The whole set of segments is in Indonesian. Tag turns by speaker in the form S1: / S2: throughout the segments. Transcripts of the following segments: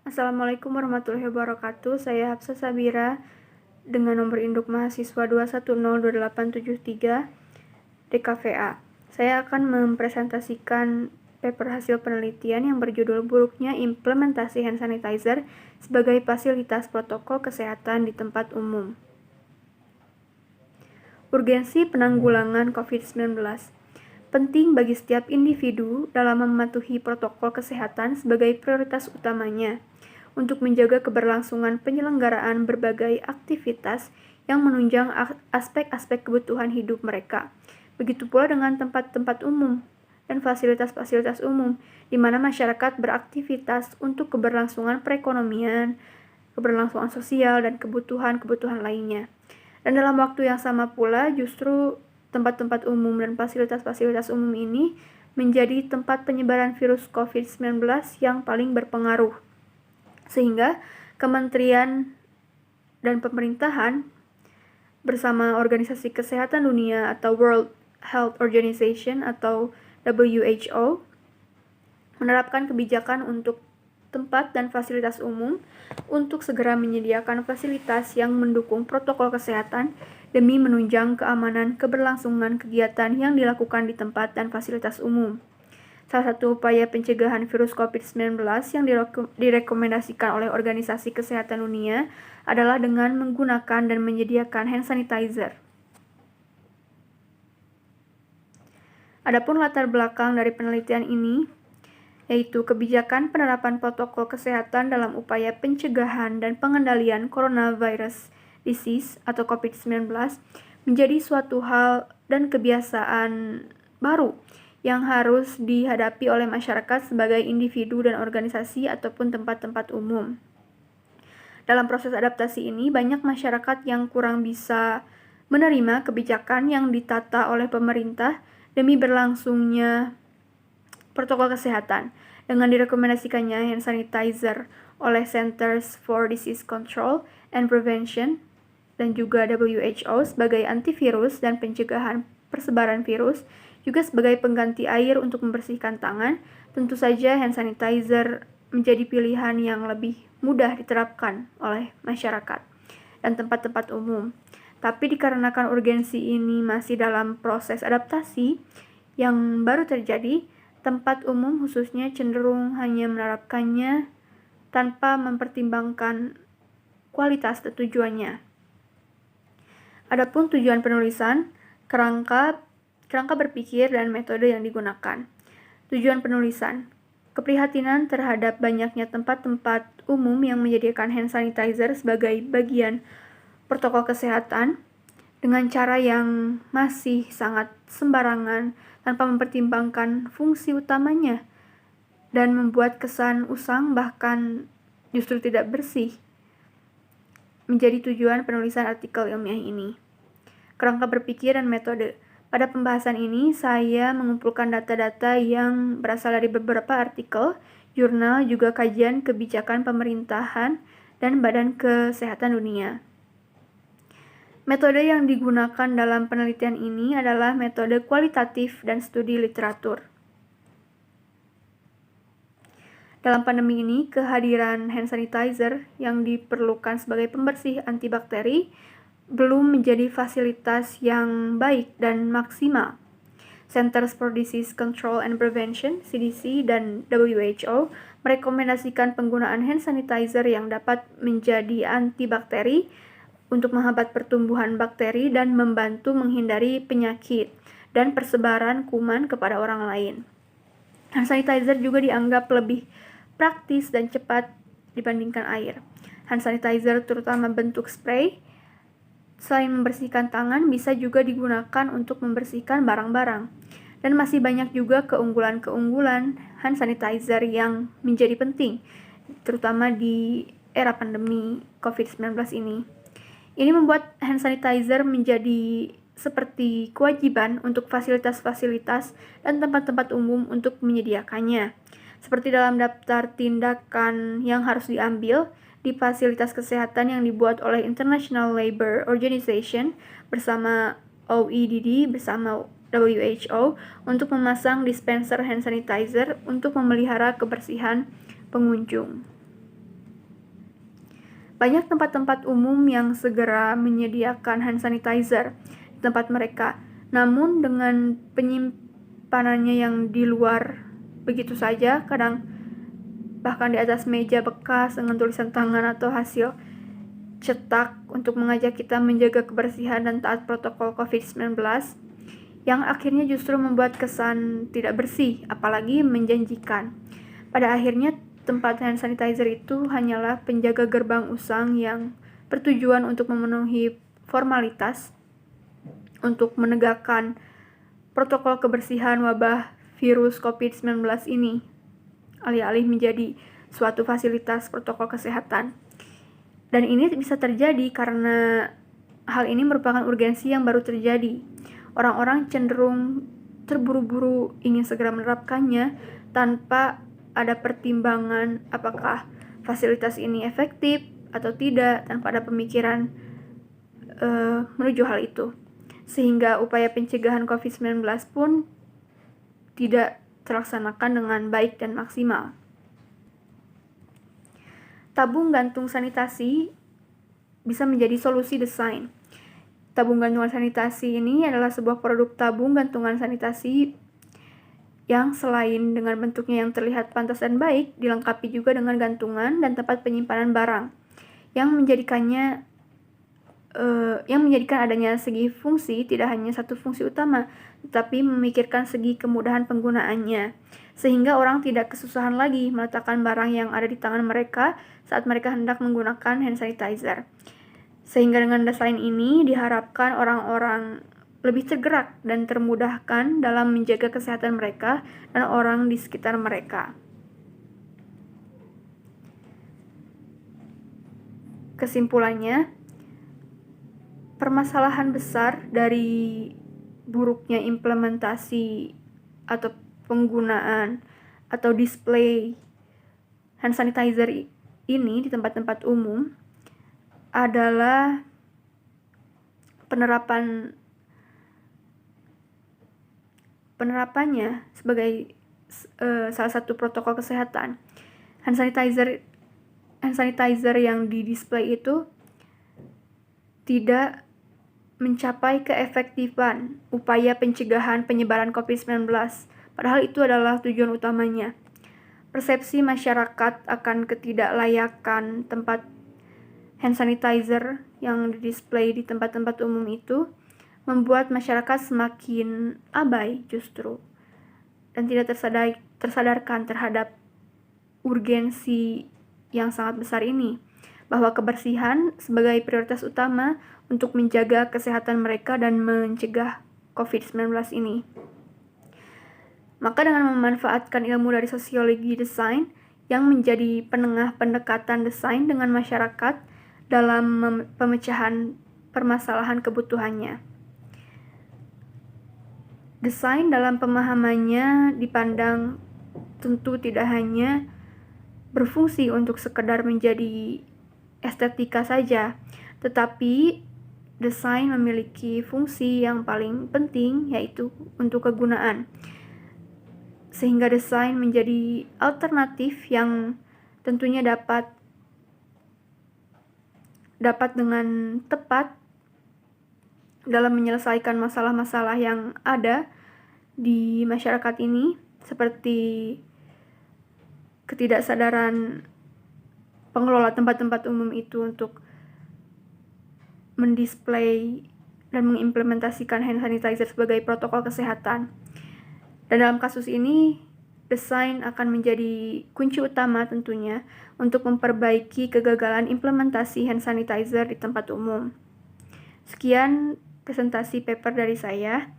S1: Assalamualaikum warahmatullahi wabarakatuh. Saya Hafsah Sabira dengan nomor induk mahasiswa 2102873 DKVA. Saya akan mempresentasikan paper hasil penelitian yang berjudul buruknya implementasi hand sanitizer sebagai fasilitas protokol kesehatan di tempat umum. Urgensi penanggulangan COVID-19. Penting bagi setiap individu dalam mematuhi protokol kesehatan sebagai prioritas utamanya untuk menjaga keberlangsungan penyelenggaraan berbagai aktivitas yang menunjang aspek-aspek kebutuhan hidup mereka. Begitu pula dengan tempat-tempat umum dan fasilitas-fasilitas umum di mana masyarakat beraktivitas untuk keberlangsungan perekonomian, keberlangsungan sosial, dan kebutuhan-kebutuhan lainnya. Dan dalam waktu yang sama pula justru tempat-tempat umum dan fasilitas-fasilitas umum ini menjadi tempat penyebaran virus COVID-19 yang paling berpengaruh. Sehingga kementerian dan pemerintahan bersama Organisasi Kesehatan Dunia atau World Health Organization atau WHO menerapkan kebijakan untuk tempat dan fasilitas umum untuk segera menyediakan fasilitas yang mendukung protokol kesehatan demi menunjang keamanan keberlangsungan kegiatan yang dilakukan di tempat dan fasilitas umum. Salah satu upaya pencegahan virus COVID-19 yang direkomendasikan oleh Organisasi Kesehatan Dunia adalah dengan menggunakan dan menyediakan hand sanitizer. Adapun latar belakang dari penelitian ini, yaitu kebijakan penerapan protokol kesehatan dalam upaya pencegahan dan pengendalian coronavirus disease atau COVID-19 menjadi suatu hal dan kebiasaan baru yang harus dihadapi oleh masyarakat sebagai individu dan organisasi ataupun tempat-tempat umum. Dalam proses adaptasi ini, banyak masyarakat yang kurang bisa menerima kebijakan yang ditata oleh pemerintah demi berlangsungnya protokol kesehatan dengan direkomendasikannya hand sanitizer oleh Centers for Disease Control and Prevention dan juga WHO sebagai antivirus dan pencegahan persebaran virus, juga sebagai pengganti air untuk membersihkan tangan. Tentu saja hand sanitizer menjadi pilihan yang lebih mudah diterapkan oleh masyarakat dan tempat-tempat umum. Tapi dikarenakan urgensi ini masih dalam proses adaptasi yang baru terjadi, tempat umum khususnya cenderung hanya menerapkannya tanpa mempertimbangkan kualitas dan tujuannya. Adapun tujuan penulisan, kerangka berpikir dan metode yang digunakan. Tujuan penulisan, keprihatinan terhadap banyaknya tempat-tempat umum yang menyediakan hand sanitizer sebagai bagian protokol kesehatan dengan cara yang masih sangat sembarangan tanpa mempertimbangkan fungsi utamanya dan membuat kesan usang bahkan justru tidak bersih menjadi tujuan penulisan artikel ilmiah ini. Kerangka berpikir dan metode. Pada pembahasan ini, saya mengumpulkan data-data yang berasal dari beberapa artikel, jurnal, juga kajian kebijakan pemerintahan dan Badan Kesehatan Dunia. Metode yang digunakan dalam penelitian ini adalah metode kualitatif dan studi literatur. Dalam pandemi ini, kehadiran hand sanitizer yang diperlukan sebagai pembersih antibakteri belum menjadi fasilitas yang baik dan maksimal. Centers for Disease Control and Prevention (CDC) dan WHO merekomendasikan penggunaan hand sanitizer yang dapat menjadi antibakteri untuk menghambat pertumbuhan bakteri dan membantu menghindari penyakit dan persebaran kuman kepada orang lain. Hand sanitizer juga dianggap lebih praktis dan cepat dibandingkan air. Hand sanitizer terutama bentuk spray, selain membersihkan tangan, bisa juga digunakan untuk membersihkan barang-barang. Dan masih banyak juga keunggulan-keunggulan hand sanitizer yang menjadi penting, terutama di era pandemi COVID-19 ini. Ini membuat hand sanitizer menjadi seperti kewajiban untuk fasilitas-fasilitas dan tempat-tempat umum untuk menyediakannya. Seperti dalam daftar tindakan yang harus diambil di fasilitas kesehatan yang dibuat oleh International Labour Organization bersama OEDD bersama WHO untuk memasang dispenser hand sanitizer untuk memelihara kebersihan pengunjung. Banyak tempat-tempat umum yang segera menyediakan hand sanitizer di tempat mereka, namun dengan penyimpanannya yang di luar begitu saja, kadang bahkan di atas meja bekas dengan tulisan tangan atau hasil cetak untuk mengajak kita menjaga kebersihan dan taat protokol COVID-19, yang akhirnya justru membuat kesan tidak bersih, apalagi menjanjikan. Pada akhirnya, tempat hand sanitizer itu hanyalah penjaga gerbang usang yang bertujuan untuk memenuhi formalitas untuk menegakkan protokol kebersihan wabah virus COVID-19 ini, alih-alih menjadi suatu fasilitas protokol kesehatan. Dan ini bisa terjadi karena hal ini merupakan urgensi yang baru terjadi. Orang-orang cenderung terburu-buru ingin segera menerapkannya tanpa ada pertimbangan apakah fasilitas ini efektif atau tidak, tanpa ada pemikiran menuju hal itu. Sehingga upaya pencegahan COVID-19 pun tidak terlaksanakan dengan baik dan maksimal. Tabung gantung sanitasi bisa menjadi solusi desain. Tabung gantungan sanitasi ini adalah sebuah produk tabung gantungan sanitasi yang selain dengan bentuknya yang terlihat pantas dan baik, dilengkapi juga dengan gantungan dan tempat penyimpanan barang yang menjadikan adanya segi fungsi tidak hanya satu fungsi utama, tetapi memikirkan segi kemudahan penggunaannya, sehingga orang tidak kesusahan lagi meletakkan barang yang ada di tangan mereka saat mereka hendak menggunakan hand sanitizer. Sehingga dengan desain ini diharapkan orang-orang lebih tergerak dan termudahkan dalam menjaga kesehatan mereka dan orang di sekitar mereka. Kesimpulannya, permasalahan besar dari buruknya implementasi atau penggunaan atau display hand sanitizer ini di tempat-tempat umum adalah penerapannya sebagai salah satu protokol kesehatan. Hand sanitizer yang di-display itu tidak mencapai keefektifan upaya pencegahan penyebaran COVID-19, padahal itu adalah tujuan utamanya. Persepsi masyarakat akan ketidaklayakan tempat hand sanitizer yang di-display di tempat-tempat umum itu membuat masyarakat semakin abai justru, dan tidak tersadarkan terhadap urgensi yang sangat besar ini, bahwa kebersihan sebagai prioritas utama untuk menjaga kesehatan mereka dan mencegah COVID-19 ini. Maka dengan memanfaatkan ilmu dari sosiologi desain yang menjadi penengah pendekatan desain dengan masyarakat dalam pemecahan permasalahan kebutuhannya. Desain dalam pemahamannya dipandang tentu tidak hanya berfungsi untuk sekedar menjadi estetika saja, tetapi desain memiliki fungsi yang paling penting, yaitu untuk kegunaan. Sehingga desain menjadi alternatif yang tentunya dapat dengan tepat dalam menyelesaikan masalah-masalah yang ada di masyarakat ini, seperti ketidaksadaran pengelola tempat-tempat umum itu untuk mendisplay dan mengimplementasikan hand sanitizer sebagai protokol kesehatan. Dan dalam kasus ini, desain akan menjadi kunci utama tentunya untuk memperbaiki kegagalan implementasi hand sanitizer di tempat umum. Sekian presentasi paper dari saya.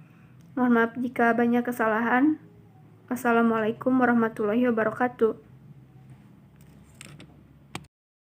S1: Mohon maaf jika banyak kesalahan. Wassalamualaikum warahmatullahi wabarakatuh.